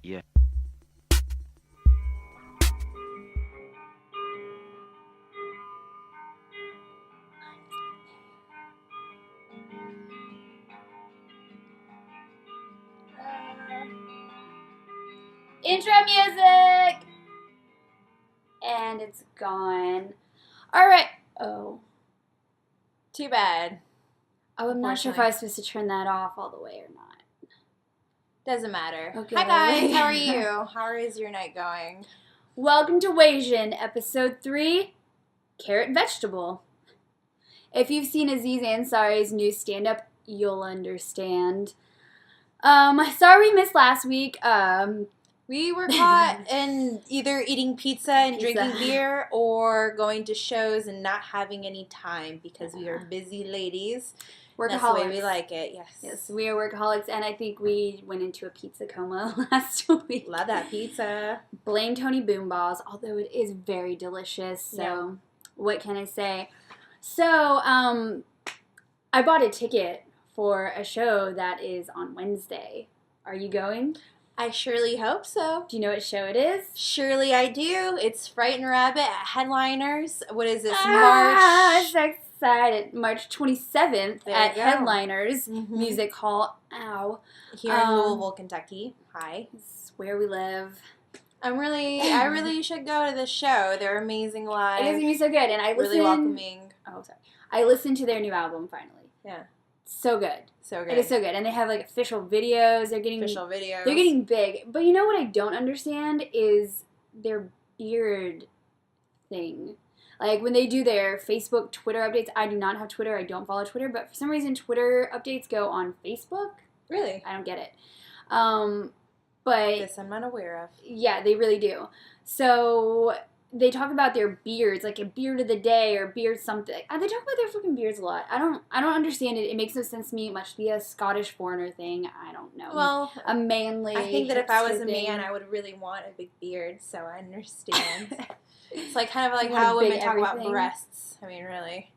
Yeah. Intro music! And it's gone. Alright. Oh. Too bad. Oh, I'm not sure if I was supposed to turn that off all the way or not. Doesn't matter. Okay. Hi guys, how are you? How is your night going? Welcome to Wasian, episode 3, Carrot Vegetable. If you've seen Aziz Ansari's new stand-up, you'll understand. Sorry we missed last week. We were caught in either eating pizza and Pizza. drinking beer or going to shows and not having any time because we are busy ladies. Workaholics. That's the way we like it, yes. Yes, we are workaholics, and I think we went into a pizza coma last week. Love that pizza. Blame Tony Boomballs, although it is very delicious, so Yeah. What can I say? So, I bought a ticket for a show that is on Wednesday. Are you going? I surely hope so. Do you know what show it is? Surely I do. It's Frightened Rabbit at Headliners. What is this, I'm March? so excited. March 27th There at you go. Headliners Mhm. Music Hall. Ow. Here in Louisville, Kentucky. Hi. This is where we live. I really should go to this show. They're amazing live. It is going to be so good, and I really listened... welcoming. Oh, sorry. I listened to their new album, finally. Yeah. So good. So good. It is so good. And they have, like, official videos. They're getting... Official videos. They're getting big. But you know what I don't understand is their beard thing. Like, when they do their Facebook, Twitter updates, I do not have Twitter. I don't follow Twitter. But for some reason, Twitter updates go on Facebook. Really? I don't get it. But, This I'm not aware of. yeah, they really do. So, they talk about their beards, like a beard of the day or beard something. They talk about their fucking beards a lot. I don't understand it. It makes no sense to me. It must be a Scottish foreigner thing. I don't know. Well, A manly I think that if I was a hipster thing. man, I would really want a big beard, so I understand. It's like kind of like You want how a big women talk about everything? breasts. I mean, really.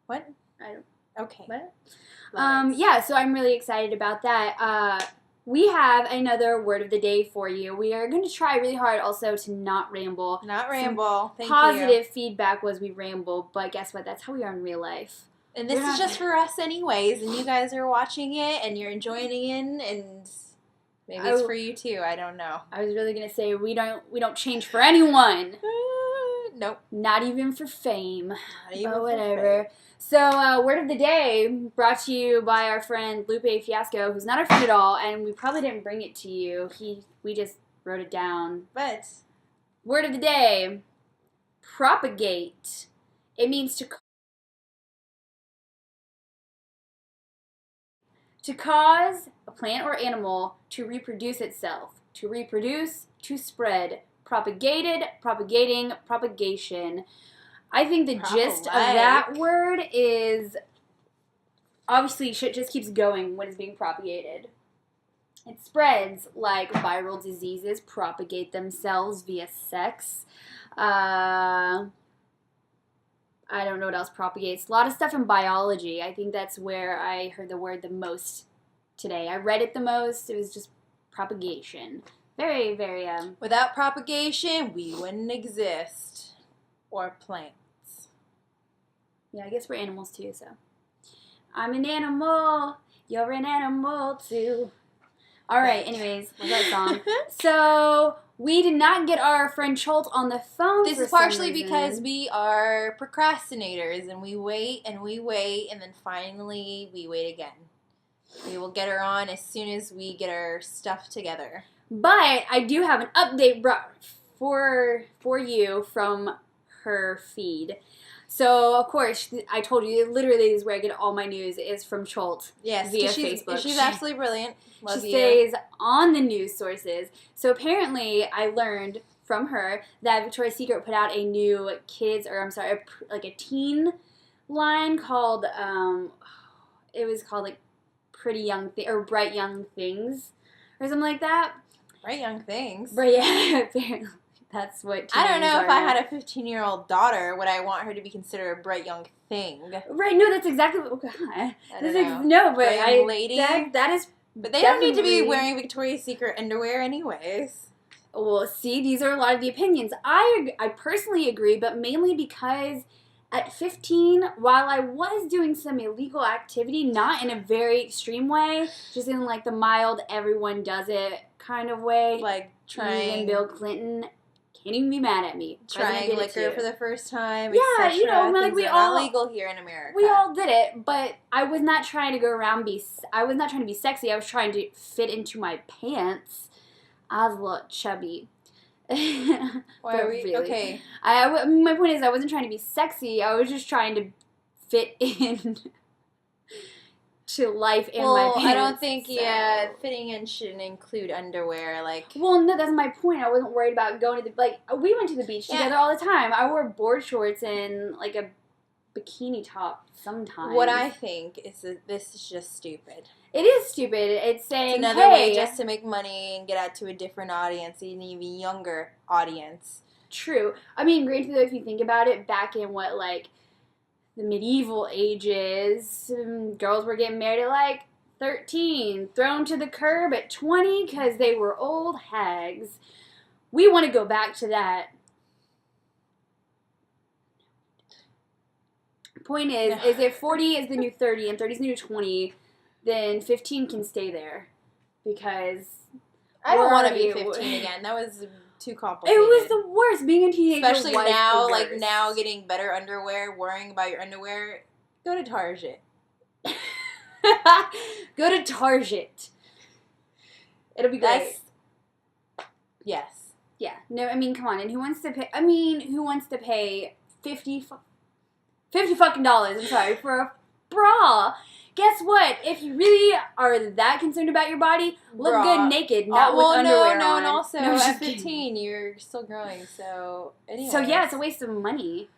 What? I don't... Okay. What? Love it. Yeah, so I'm really excited about that. We have another word of the day for you. We are going to try really hard also to not ramble. Not ramble. Thank Positive you. feedback was we ramble, but guess what? That's how we are in real life. And this We're is not- just for us anyways, and you guys are watching it, and you're enjoying it, and maybe it's for you too. I don't know. I was really going to say we don't change for anyone. Nope. Not even for fame. Not even But for whatever. So, word of the day brought to you by our friend Lupe Fiasco, who's not our friend at all, and we probably didn't bring it to you. We just wrote it down. But Word of the day, propagate. It means to cause a plant or animal to reproduce itself. To reproduce, to spread. Propagated, propagating, propagation. I think the gist of that word is obviously shit just keeps going when it's being propagated. It spreads like viral diseases propagate themselves via sex. I don't know what else propagates. A lot of stuff in biology. I think that's where I heard the word the most today. I read it the most. It was just propagation. Very, very, without propagation, we wouldn't exist. Or plants. yeah, I guess we're animals too, so. I'm an animal. You're an animal too. Alright, anyways, what's that song? So, we did not get our friend Cholt on the phone. This for is some partially reason. because we are procrastinators and we wait and then finally we wait again. We will get her on as soon as we get our stuff together. But I do have an update for you from her feed. So, of course, I told you, literally is where I get all my news is from Cholt. Yes, via she's, Facebook. she's absolutely brilliant. Love She you. stays on the news sources. So apparently, I learned from her that Victoria's Secret put out a new a teen line called, it was called like Pretty Young or Bright Young Things or something like that. Bright Young Things. But yeah, apparently that's what I don't know teenagers if I are. had a 15-year-old daughter, would I want her to be considered a bright young thing? Right, no, that's exactly what. Oh God, I don't know. no, but Bright young lady? that is But they don't need to be definitely- wearing Victoria's Secret underwear anyways. Well, see, these are a lot of the opinions. I personally agree, but mainly because at 15, while I was doing some illegal activity, not in a very extreme way, just in like the mild everyone does it kind of way, Like trying even Bill Clinton can't even be mad at me. President trying did it liquor too. for the first time, Yeah, etc. you know, like Things we that are all- not legal here in America. We all did it, but I was not trying to go around I was not trying to be sexy. I was trying to fit into my pants. I was a little chubby. Why But are we really. okay? My point is, I wasn't trying to be sexy. I was just trying to fit in to life in my Well, pants. I don't think so- fitting in shouldn't include underwear. Like, Well, no, that's my point. I wasn't worried about going to the we went to the beach Yeah. together all the time. I wore board shorts and like a bikini top sometimes. what I think is that this is just stupid. It is stupid. It's It's saying, another hey, way just to make money and get out to a different audience, an even younger audience. true. I mean, granted, though, if you think about it, back in what, like, the medieval ages, girls were getting married at, like, 13, thrown to the curb at 20 because they were old hags. We want to go back to that. Point is if 40 is the new 30 and 30 is the new 20, then 15 can stay there because I don't We're want to be already- 15 again. That was too it complicated. was the worst. Being a teenager Especially was now, the like worst. now getting better underwear, worrying about your underwear. Go to Target. Go to Target. It'll be great. Yes. Yeah. No, I mean, come on. And who wants to pay 50 fucking dollars, I'm sorry, for a bra? Guess what? If you really are that concerned about your body, look Bra. good naked, not with well, underwear no, on. and also No, I'm just at kidding. 15, you're still growing. So anyway. So yeah, it's a waste of money.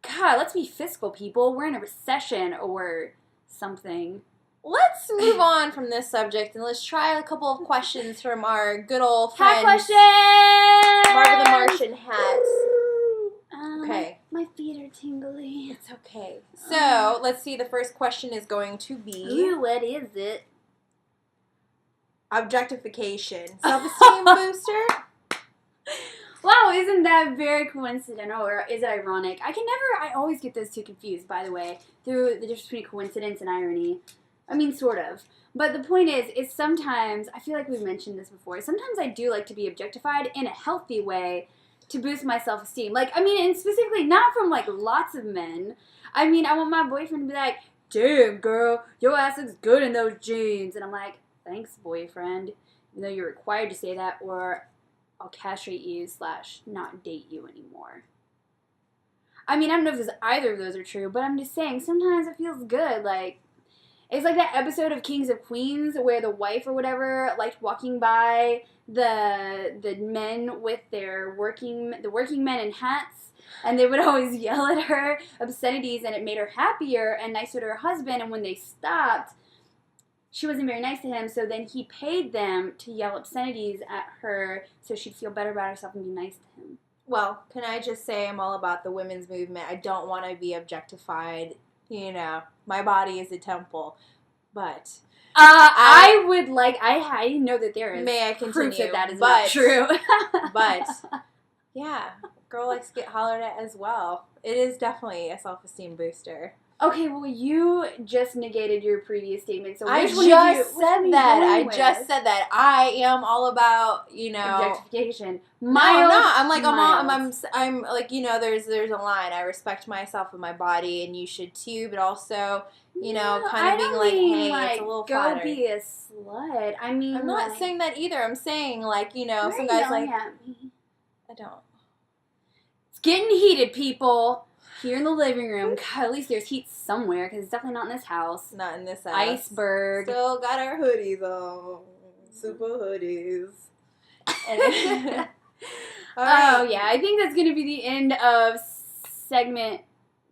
God, let's be fiscal, people. We're in a recession or something. Let's move on from this subject and let's try a couple of questions from our good old Hat friend question! Marva the Martian hat. Okay. My feet are tingly. It's okay. So let's see. The first question is going to be Ooh, what is it? objectification, self-esteem booster. Wow, isn't that very coincidental, or is it ironic? I always get those two confused, by the way, through the difference between coincidence and irony. I mean, sort of. But the point is sometimes, I feel like we've mentioned this before, sometimes I do like to be objectified in a healthy way to boost my self-esteem. Like, I mean, and specifically not from, like, lots of men. I mean, I want my boyfriend to be like, damn, girl, your ass looks good in those jeans. And I'm like, thanks, boyfriend. Even though you're required to say that, or I'll castrate you / not date you anymore. I mean, I don't know if either of those are true, but I'm just saying, sometimes it feels good. Like, it's like that episode of Kings of Queens where the wife or whatever liked walking by the men with the working men in hats, and they would always yell at her obscenities, and it made her happier and nicer to her husband. And when they stopped, she wasn't very nice to him, so then he paid them to yell obscenities at her so she'd feel better about herself and be nice to him. Well, can I just say I'm all about the women's movement. I don't want to be objectified. You know, my body is a temple, but I know that there is may I proof continue? that is but, not true. but yeah, girl likes to get hollered at as well. It is definitely a self-esteem booster. Okay, well, you just negated your previous statement, so I which just one of you, said that. I am all about, you know, objectification. No, I'm not. I'm like mild. I'm like, you know, there's a line. I respect myself and my body, and you should too. But also, you know, No, kind I of being don't like, mean, hey, it's a little go flattered. be a slut. I mean, I'm not like, saying that either. I'm saying like, you know, why some are you guys yelling like, at me? I don't. It's getting heated, people. Here in the living room. God, at least there's heat somewhere, because it's definitely not in this house. Not in this house. Iceberg. Still got our hoodies on. Super hoodies. And all right. Oh, yeah. I think that's going to be the end of segment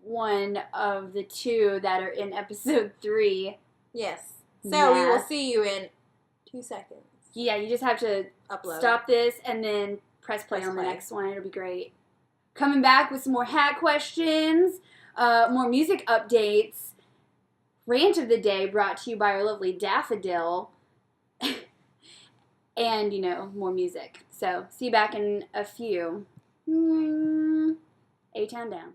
1 of the 2 that are in episode 3. Yes. So we will Math. see you in 2 seconds. Yeah, you just have to Upload. stop this and then press play Press on the play. next one. It'll be great. Coming back with some more hat questions, more music updates, rant of the day brought to you by our lovely Daffodil, and, more music. So see you back in a few. A-Town Down.